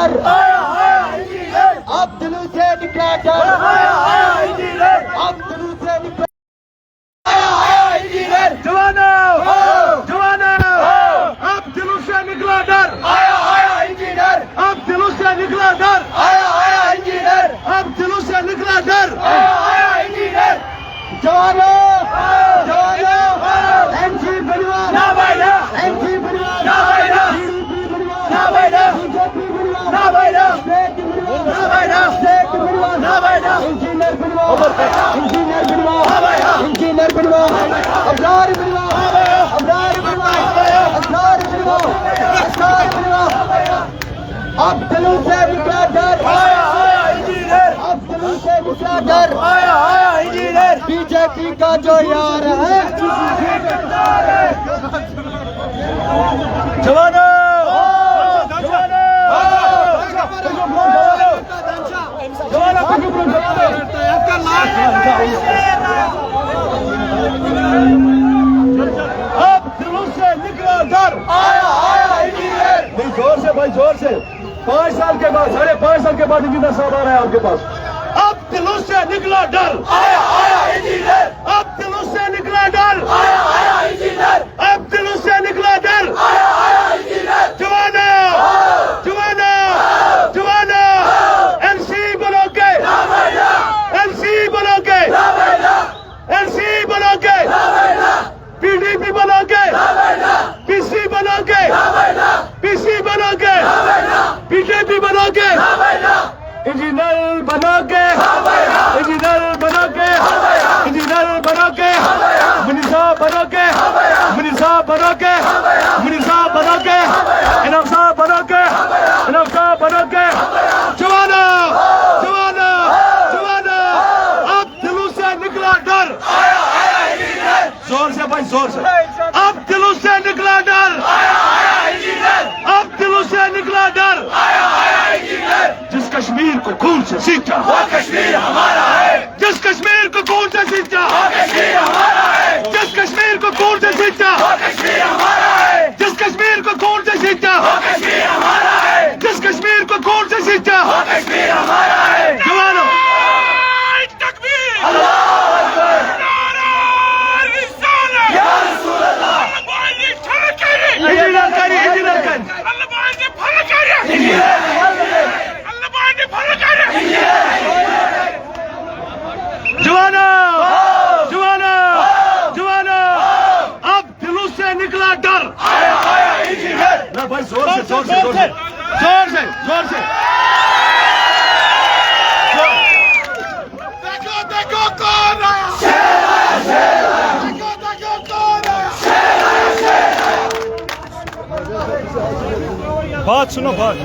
ڈر اب دلوں سے نکلا ڈر اب دلوں سے نکلا جوانوں اب دلوں سے نکلا ڈر اب دلوں سے نکلا ڈر اب دلوں سے نکلا ڈر جوانوں ایم سی بنوان ایم سی بنوان انجینئر بنوان ابرار بنوان اب دلوں سے نکلا ڈر اب دلوں سے نکلا ڈر بی جے پی کا جو یار ہے اب دلوں سے نکلا ڈر زور سے بھائی زور سے 5 سال کے بعد 5.5 سال کے بعد انجینئر صاحب آ رہے ہیں آپ کے پاس اب دلوں سے نکلا ڈر اب دلوں سے نکلا ڈر اب دلوں سے نکلا ڈر جوانوں این سی بنو کے پی ڈی پی بنو کے پی سی بنو کے پی سی بنو کے پی کے پی بنو کے انجینئر بنو کے انجینئر بنو کے انجینئر بنو کے منیزا بنو کے منیزا بنو کے منیزا بنو کے انعام صاحب بنو کے انعام صاحب بنو کے جوانوں اب دلوں سے نکلا ڈر زور سے بھائی زور سے اب دلوں سے نکلا ڈر اب دلوں سے نکلا ڈر جس کشمیر کو خون سے سینچا وہ کشمیر ہمارا ہے جس کشمیر کو خون سے سینچا وہ کشمیر ہمارا ہے جس کشمیر کو خون سے سینچا وہ کشمیر ہمارا ہے جس کشمیر کو خون سے سینچا وہ کشمیر ہمارا ہے جس کشمیر کو خون سے سینچا وہ کشمیر ہمارا ہے جوانوں تکبیر اللہ اکبر جوانوں اب دلوں سے نکلا ڈر بھائی زور سے زور سے زور سے زور سے زور سے دیکھو کون بات سنو بات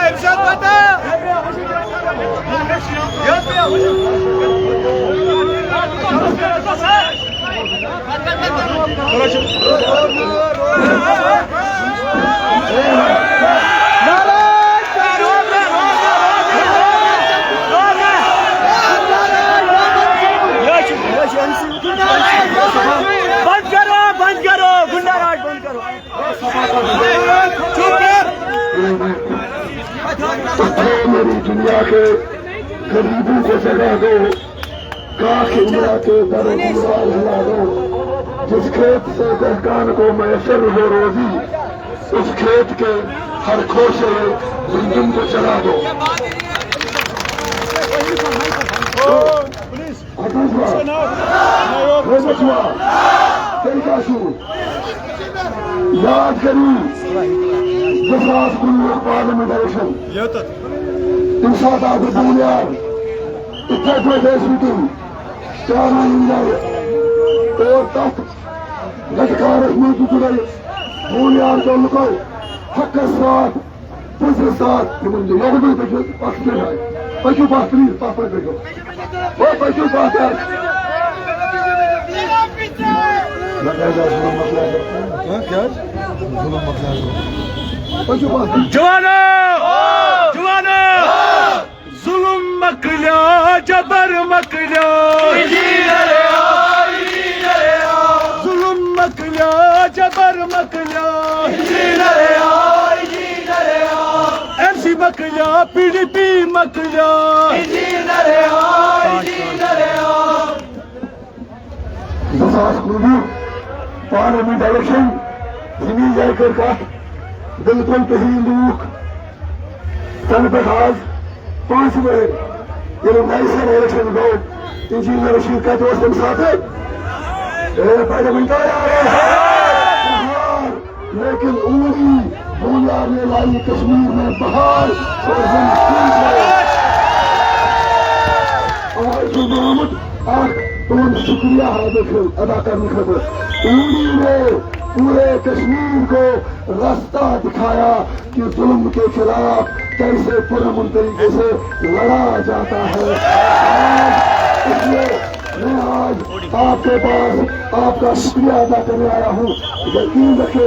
ارشاد بتا بند کرو گنڈا راج بند کرو میری دنیا کے غریبوں کو جگہ دو کاش عمرہ کے در دیوار ہلا دو جس کھیت سے دہقان کو میسر ہو روزی اس کھیت کے ہر کھوسے زندم کو چلا دو یاد کری جساس کلو پارلیمنٹ الیکشن تمسات آپ بولیار اتنے دیش میٹنگ چار اور تک گٹکارس میں گزرے بولیار جو لکو حق ساتھ پوزر ساتھ یوگدو پچھو پاس کے جائے پچھو پاس پلیز پاس پر پچھو وہ پچھو پاس ہے جوانوں ظلم مکلیا جبر مکلیا ظلم مکلیا جبر مکلیا MC مکلیا PDP مکلیا پارلیمنٹ الیکشن زمین جائے کر کا بالکل کہیں لوگ تن پہ آج 5 بجے یہ لوگ نئی سر الیکشن گو انجینئر رشید کا دوست ہم ساتھ ہے پارلیمنٹ آیا لیکن اوڑی بولا نے لائی کشمیر میں بہار اور ہم محمد آج تم شکریہ ادا کرنے خطر اوڑی نے پورے کشمیر کو راستہ دکھایا کہ ظلم کے خلاف کیسے پرامن طریقے سے لڑا جاتا ہے اس لیے میں آج آپ کے پاس آپ کا شکریہ ادا کرنے آیا ہوں یقین رکھے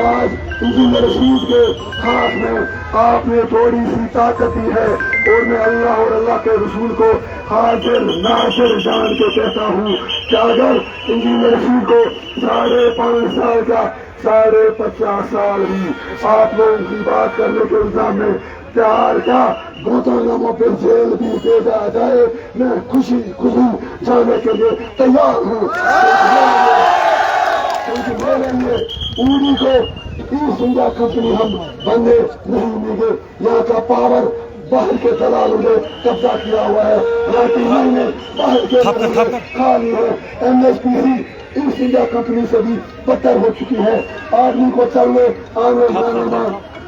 آج انجینئر رشید کے ہاتھ میں آپ نے تھوڑی سی طاقت دی ہے اور میں اللہ اور اللہ کے رسول کو حاضر ناصر جان کے کہتا ہوں کہ اگر انجینئر رشید کو 5.5 سال کا 50 سال بھی آپ لوگوں کی بات کرنے کے الزام میں پیار کا گوتاناموں پہ جیل بھی بھیجا جائے میں خوشی جانے کے لیے تیار ہوں کیونکہ میرے لیے اوڑی کو ایسٹ انڈیا کمپنی ہم بننے نہیں دیں گے یہاں کا پاور باہر کے دلالوں نے قبضہ کیا ہوا ہے یہاں کی مہینے باہر کے کھا لی ہے NHPC ایسٹ انڈیا کمپنی سے بھی بدتر ہو چکی ہے آدمی کو چلنے آنے جانے میں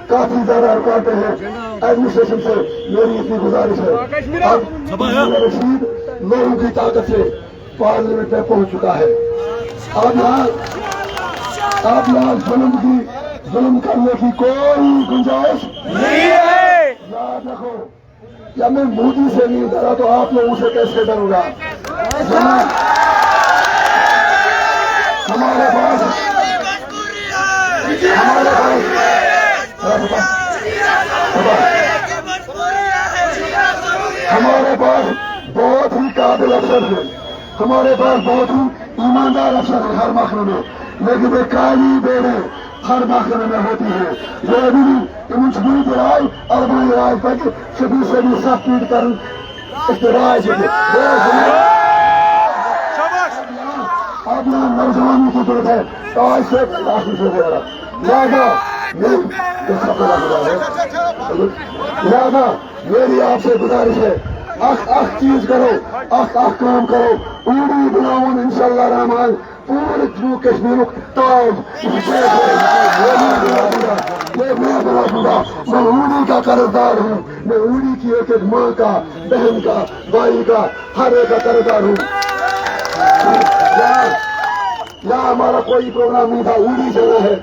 کافی زیادہ رکاوٹیں ہیں ایڈمنسٹریشن سے میری اتنی گزارش ہے اب انجینئر رشید لوگوں کی طاقت سے پارلیمنٹ میں پہنچ چکا ہے اب یہاں ظلم کرنے کی کوئی گنجائش نہیں ہے یاد رکھو جب میں مودی سے نہیں ڈرا تو آپ لوگوں سے کیسے ڈروں گا ہمارے پاس بہت ہی قابل افسر ہیں ہمارے پاس بہت ہی ایماندار افسر ہیں ہر محکمے میں لیکن وہ کالی بیڑے ہر محکمے میں ہوتی ہیں یہ ابھی بھی منصوبی رائے اربانی رائے تک سبھی سب پیٹ کر اشتراج اب یہاں نوجوانوں کی ضرورت ہے تو آج سے لہذا میری آپ سے گزارش ہے چیز کرو کام کرو اوڑی بناؤں انشاءاللہ رحمان پورے جموں کشمیر تاج میں بنا دوں گا میں اوڑی کا قرضدار ہوں میں اوڑی کی ایک ماں کا بہن کا بھائی کا ہر ایک کا قرضدار ہوں یا ہمارا کوئی پروگرام نہیں تھا اوڑی جانا ہے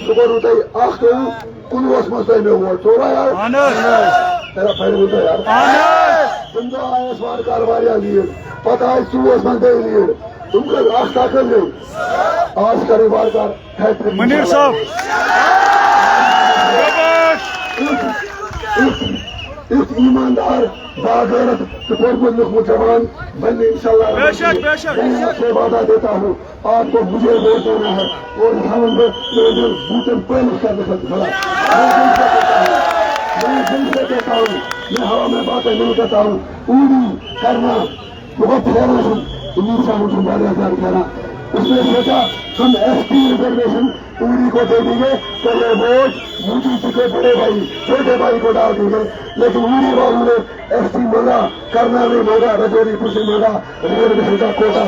صبح روتے کنوس مسئلے میں ہوا چورا یار میرا پہلے بولتا یار تم جو آئے سوار کاروباریاں لیے پتہ ہے چوس منتے لیے تم کا راستہ کر گئی آج کاروبار کا منیر صاحب اس ایماندار باغیرت جوان بننے انشاءاللہ میں سے وعدہ دیتا ہوں آپ کو مجھے ووٹ دینا ہے اور بوٹن پہلے کرنے کا میں دل سے کہتا ہوں میں ہوا میں باتیں نہیں کرتا ہوں اوڑی کرنا بہت خیال ہوں امیر صاحب مجھے 12,000 کہنا اس نے سوچا ہم ST ریزرویشن اوڑی کو دے دیں گے تو یہ ووٹ مودی جی کے بڑے بھائی چھوٹے بھائی کو ڈال دیں گے لیکن اوڑی والوں نے ST مانگا کرنا نہیں مانگا رجوری پوچھے مانگا ریزرویشن کا کوٹا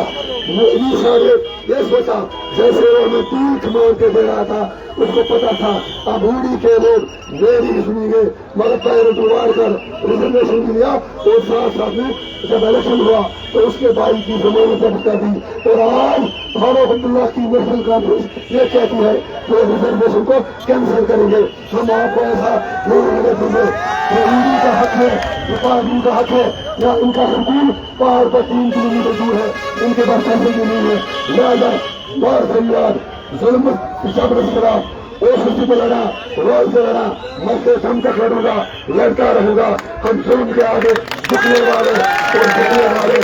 امیر صاحب نے یہ سوچا جیسے وہ ہمیں پیٹھ مار کے دے رہا تھا اس کو پتا تھا اب اوڑی کے لوگ میری سنیں گے مگر پیر دوار کر ریزرویشن دیا اور ساتھ میں جب الیکشن ہوا تو اس کے بھائی کی ضمانت ضبط کر دی اور آج بھارت اللہ کی نیشنل کانفرنس یہ کہتی ہے کہ ریزرویشن کو کینسل کریں گے ہم آپ کو ایسا نہیں ہونے دیں گے یہ اوڑی کا حق ہے یہ پارٹی کا حق ہے یا ان کا سکول پہاڑ پر 3 کلومیٹر دور ہے ان کے پاس پیسے بھی نہیں ہے لہٰذا بار فریاد ظلم جبر خلاف ओसीसी पे लड़ा, रोज से लड़ा, मरते दम तक लड़ूंगा, लड़ता रहूंगा। हम जुल्म के आगे झुकने वाले और झुकने वाले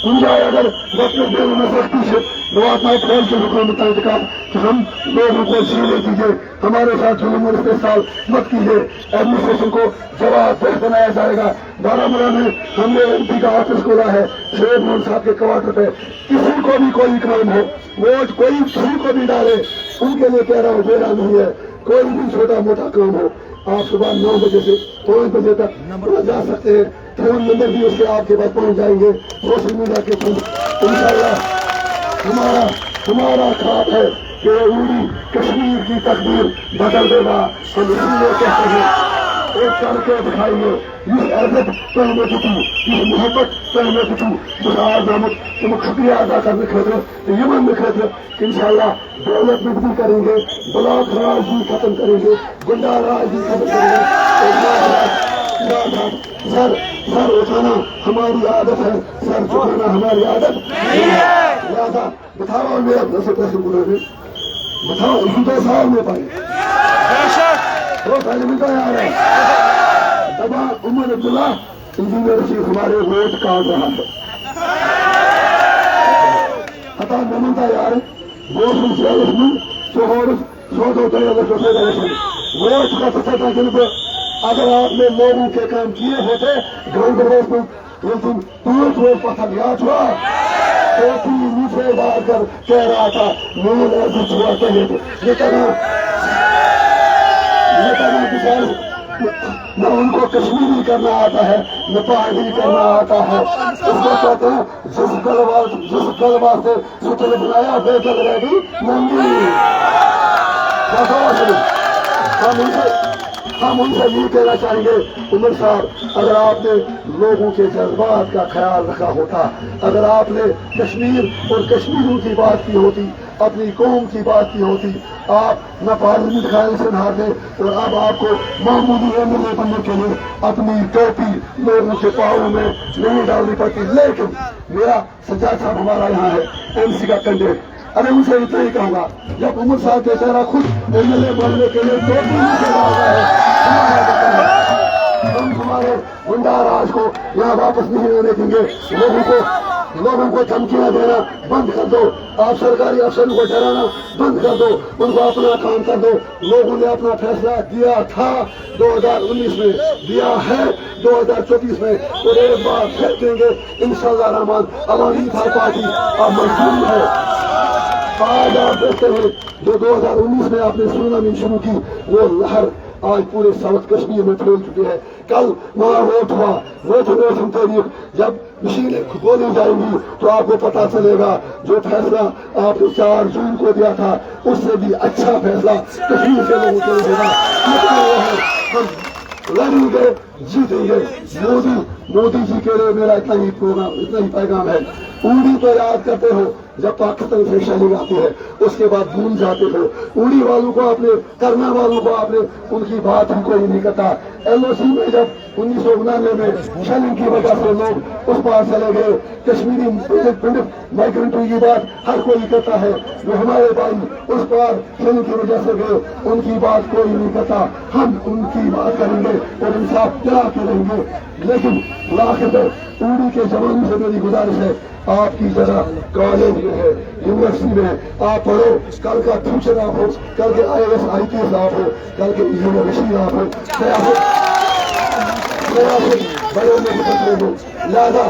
गुंजाए अगर अपने दिल में सख्ती से नवाज खोल के हुकूमत का कि हम लोगों को सीने दीजिए, हमारे साथ जुल्म और इस्तेसाल मत कीजिए। एडमिनिस्ट्रेशन को जवाबदेह बनाया जाएगा। बारामूला में हमने एमपी का ऑफिस खोला है, शेर नूर साहब के क्वार्टर पे। किसी को भी कोई काम हो, वोट कोई किसी को भी डाले, उनके लिए कह रहा हूँ बेड़ा नहीं है। कोई भी छोटा मोटा काम हो, आप सुबह 9 बजे से 5 बजे तक जा सकते हैं। फोन नंबर भी उसके आपके पास पहुंच जाएंगे सोशल मीडिया के थ्रू। इंशाअल्लाह हमारा ख्वाब है कि उड़ी कश्मीर की तकदीर बदल देगा। हम इसीलिए कहते हैं एक करके दिखाएंगे। इस इज्जत पहले की थी, इस मोहब्बत पहले की थी। आज हम शुक्रिया अदा करने खतरे यमन में खतरे इंशाअल्लाह डेवलपमेंट भी करेंगे, ब्लॉक राज भी खत्म करेंगे, गुंडा राज भी खत्म करेंगे। सर उठाना हमारी आदत है, सर झुकाना हमारी आदत नहीं है। लिहाजा बताओ मेरा कैसे बोलोगे, बताओ इसी तो साल में पाए तो पहले भी तो यार है दबा उमर अब्दुल्ला इंजीनियर चीफ हमारे वोट काट रहा है। हता मनता यार वोट वोट का सत्ता जिनको अगर आपने लोगों के काम किए होते पसंद याद हुआ तो नीचे डालकर कह रहा था मूल ऐसे छुआ कहे थे ये करना न उनको कश्मीरी करना आता है न पहाड़ी करना आता है। इसको कहते हैं जिस गलबा से सुतल बनाया बेगल रेडी नंगी। हम उनसे ये कहना चाहेंगे उमर साहब, अगर आपने लोगों के जज्बात का ख्याल रखा होता, अगर आपने कश्मीर और कश्मीरियों की बात की होती, अपनी कौम की बात की होती, आप न पार्लियामेंट का इलेक्शन हारते और अब आपको मामूली एमएलए बनने के लिए अपनी टोपी लोगों के पाँव में नहीं डालनी पड़ती। लेकिन मेरा सज्जाद साहब हमारा यहाँ है एमसी का कैंडिडेट, अरे उनसे इतना ही कहूँगा जब उमर साहब बेचारा खुद एमएलए बनने के लिए टोपी नीचे डालता है, हम तुम्हारे गुंडा राज को यहाँ वापस नहीं आने देंगे। लोगों को धमकियां देना बंद कर दो, आप सरकारी अफसरों को डराना बंद कर दो, उनको अपना काम कर दो। लोगों ने अपना फैसला दिया था 2019 में, दिया है 2024 में और एक बार फिर देंगे इंशाअल्लाह रहमान। अवामी पार्टी अब मजबूर है। आज आप देखते हैं जो 2019 में आपने सुनामी शुरू की वो लहर आज पूरे साउथ कश्मीर में फैल चुकी है। कल वहाँ वोट हुआ, वोट तारीख जब मशीनें खोली जाएंगी तो आपको पता चलेगा जो फैसला आपने 4 जून को दिया था उससे भी अच्छा फैसला कश्मीर के लोगों को देगा। हम लड़ेंगे, जीतेंगे। मोदी जी के लिए मेरा इतना ही पैगाम है। उड़ी तो याद करते हो जब पाकिस्तान से शेलिंग आती है, उसके बाद भूल जाते हो। उड़ी वालों को आपने, करना वालों को आपने, उनकी बात ही कोई नहीं करता। एलओसी में जब 1999 में शेलिंग की वजह से लोग उस पार चले गए, कश्मीरी माइग्रेंटों की बात हर कोई करता है। जो हमारे भाई उस पार शेलिंग की वजह से गए, उनकी बात कोई नहीं करता। हम उनकी बात करेंगे और इंसाफ दिला के रहेंगे। लेकिन आखिर उड़ी के जवानों से मेरी गुजारिश है, आपकी जगह कॉलेज में है, यूनिवर्सिटी में आप पढ़ो। कल का फ्यूचर आप हो, कल के IAS IPS आप हो, कल के इंजीनियर आप हो, बड़े में हो। लिहाजा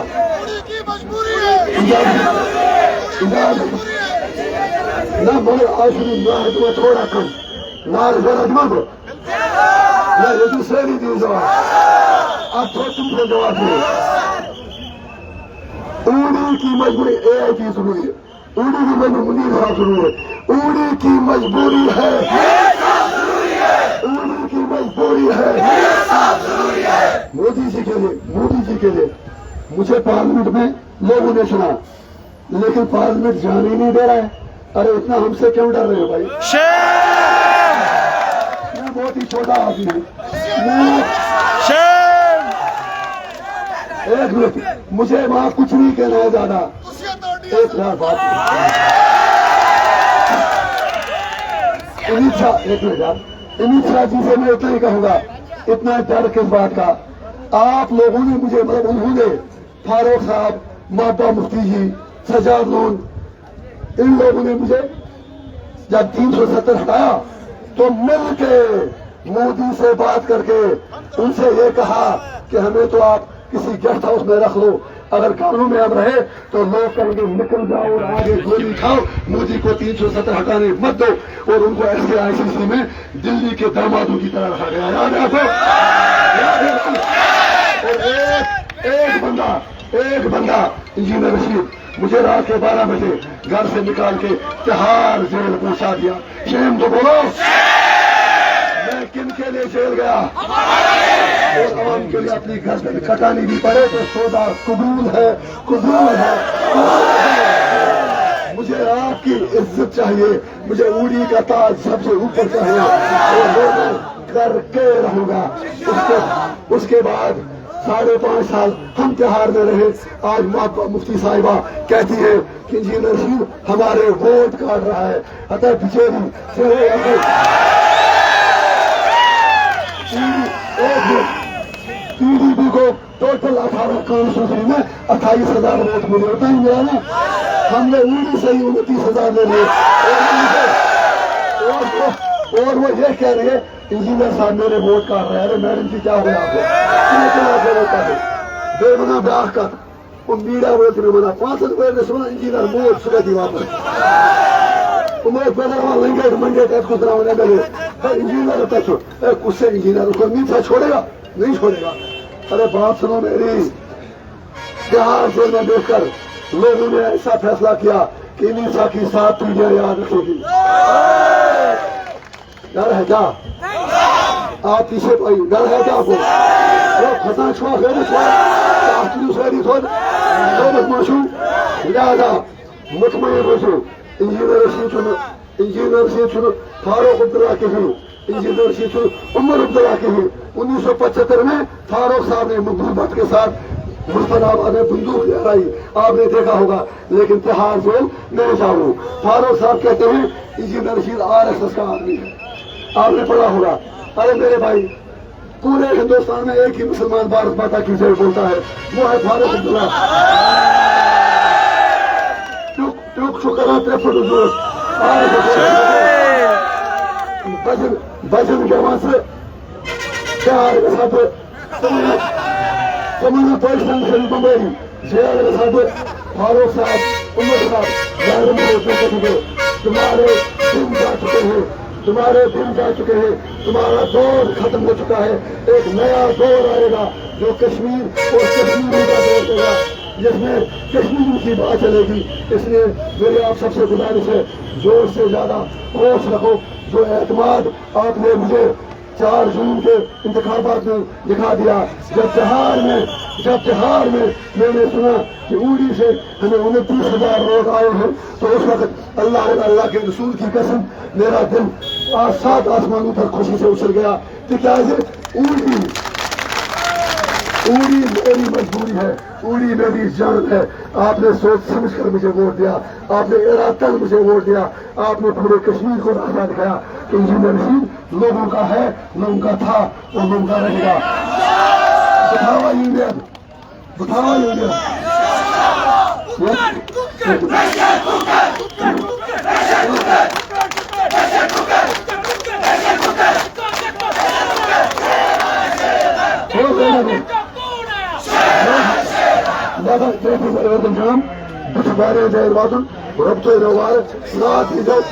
ना मगर आखिरी ना थोड़ा कम ना जरूर ना ये दूसरे नहीं दी जवाब। आप तुमसे जवाब दिए। उड़ी की मजबूरी AI की जरूरी है, उड़ी की मजबूरी साफ जरूरी है, उड़ी की मजबूरी है, उड़ी की मजबूरी है। मोदी जी के लिए मुझे पार्लियामेंट में लोगों ने चुना लेकिन पार्लियामेंट जाने ही नहीं दे रहा है। अरे इतना हमसे क्यों डर रहे हो भाई? मैं बहुत ही छोटा आदमी हूँ। एक मिनट, मुझे वहां कुछ नहीं कहना है ज्यादा। एक बात अमित शाह जी से मैं इतना ही कहूंगा, इतना डर किस बात का। आप लोगों ने मुझे, मतलब उन्होंने, फारूक साहब, महबूबा मुफ्ती जी, सजाद लोन, इन लोगों ने मुझे जब 370 हटाया तो मिल के मोदी से बात करके उनसे ये कहा कि हमें तो आप किसी गेस्ट हाउस में रख लो, अगर कानून में अब रहे तो लोग कहेंगे निकल जाओ और आगे गोली खाओ, मोदी को 370 हटाने मत दो। और उनको ऐसे आईसीसी में दिल्ली के दामादों की तरह रखा गया, याद है आपको? और एक बंदा इंजीनियर रशीद मुझे रात के 12 बजे घर से निकाल के तिहाड़ जेल पहुंचा दिया। शेम तो बोलो, मैं किन के लिए जेल गया? और आवाम के लिए अपनी गर्दन कटानी भी पड़े तो सौदा कबूल है, कबूल है। मुझे आपकी इज्जत चाहिए, मुझे उड़ी का ताज सबसे ऊपर चाहिए और मैं करके रहूंगा। उसके बाद 5.5 साल हम तिहाड़ में रहे। आज महबूबा मुफ्ती साहिबा कहती है कि इंजीनियर रशीद हमारे वोट काट रहा है। अतः बिचेरी पीडीपी को टोटल 18 कॉन्स्टिट्यूंसी में 28,000 वोट मिले, होता ही मिला ना। हमने उड़ी से ही 29,000 ले लिए। और वो ये कह रही है इंजीनियर साहब मेरे वोट काट रहे हैं। अरे मैडम जी क्या हुआ आपको? बेमना ब्याह का वो मीडिया बोलते मना 5 रुपये ने सुना इंजीनियर वोट सुबह दी वापस लंगेट मंगेट इंजीनियर तक उससे इंजीनियर उसको नीचा छोड़ेगा नहीं छोड़ेगा। अरे बात सुनो मेरी, बिहार जेल में देखकर लोगों ने ऐसा फैसला किया कि नीचा की 7 पीढ़ियां याद रखेगी। डर है क्या? आप पीछे भाई डर है क्या आपको? खतना छुआ लिहाजा मुतमईन रोजो इंजीनियर से फारूक अब्दुल्ला के हैं, इंजीनियर से उमर अब्दुल्ला के हैं। 1975 में फारूक साहब ने मकबूल भट्ट के साथ मुस्तफाबाद में बंदूक लहराई, आपने देखा होगा। लेकिन तिहाड़ जेल नहीं जाऊँ। फारूक साहब कहते हैं इंजीनियर रशीद RSS का आदमी है, आपने पढ़ा होगा। अरे मेरे भाई, पूरे हिंदुस्तान में एक ही मुसलमान भारत माता की जय बोलता है, वो है फारूक अब्दुल्ला। भजन के वहां से प्यार के साथ तमन्ना पाकिस्तान से मुंबई जेल के साथ फारूक साहब उमर साहब तुम्हारे दिन जा चुके हैं, तुम्हारे दिन जा चुके हैं, तुम्हारा दौर खत्म हो चुका है। एक नया दौर आएगा जो कश्मीर और कश्मीरी का दौर होगा, जिसमें कश्मीर की बात चलेगी। इसलिए मेरी आप सबसे गुजारिश है, जोर से ज्यादा होश रखो। जो एतमाद आपने मुझे 4 जून के इंतखाबात में दिखा दिया, जब तिहाड़ में मैंने सुना कि उड़ी से हमें 29,000 लोग आए हैं, तो उस वक्त अल्लाह के रसूल की कसम मेरा दिल 7 आसमानों तक खुशी से उछल गया कि क्या उड़ी मेरी मजबूरी है, उड़ी मेरी जान है। आपने सोच समझ कर मुझे वोट दिया, आपने इरादा मुझे वोट दिया, आपने पूरे कश्मीर को रास्ता दिखाया कि इंजीनियर रशीद लोगों का है, लोगों का था और लोगों का रहेगा। बतावा यूनियन, बतावा union. Butibare Jaywadun, Rabto Rawar, Nath Hijab,